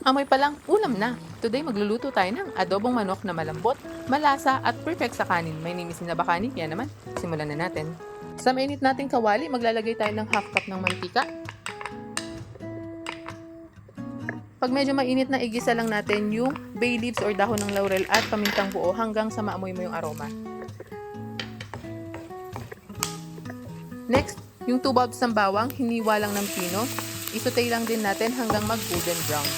Amoy pa lang, ulam na! Today magluluto tayo ng adobong manok na malambot, malasa at perfect sa kanin. May name is Nabakani, kaya naman, simulan na natin. Sa mainit nating kawali, maglalagay tayo ng half cup ng mantika. Pag medyo mainit na, igisa lang natin yung bay leaves or dahon ng laurel at pamintang buo hanggang sa maamoy mo yung aroma. Next, yung 2 bulbs ng bawang, hiniwa lang ng pino. Isutay lang din natin hanggang mag-golden brown.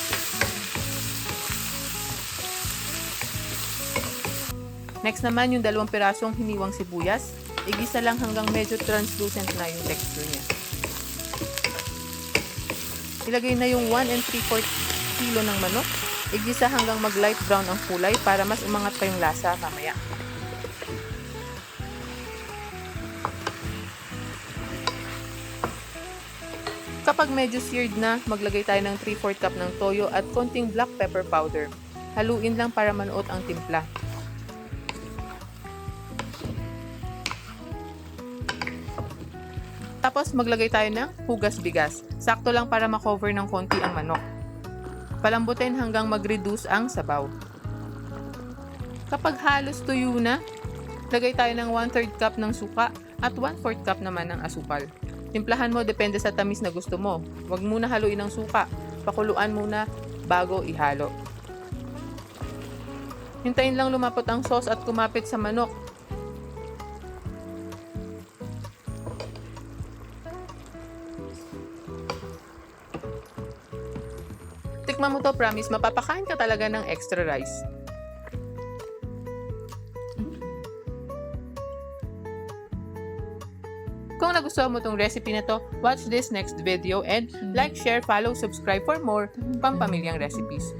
Next naman, yung 2 pirasong hiniwang sibuyas. Igisa lang hanggang medyo translucent na yung texture niya. Ilagay na yung 1 3/4 kilo ng manok. Igisa hanggang mag-light brown ang kulay para mas umangat pa yung lasa mamaya. Kapag medyo seared na, maglagay tayo ng 3/4 cup ng toyo at konting black pepper powder. Haluin lang para manuot ang timpla. Tapos maglagay tayo ng hugas bigas. Sakto lang para makover ng konti ang manok. Palambutin hanggang mag-reduce ang sabaw. Kapag halos tuyo na, lagay tayo ng 1/3 cup ng suka at 1/4 cup naman ng asukal. Timplahan mo depende sa tamis na gusto mo. Huwag muna haluin ng suka. Pakuluan muna bago ihalo. Hintayin lang lumapot ang sauce at kumapit sa manok. Tikman mo to, promise, mapapakain ka talaga ng extra rice. Kung nagustuhan mo tong recipe na to, watch this next video and like, share, follow, subscribe for more pampamilyang recipes.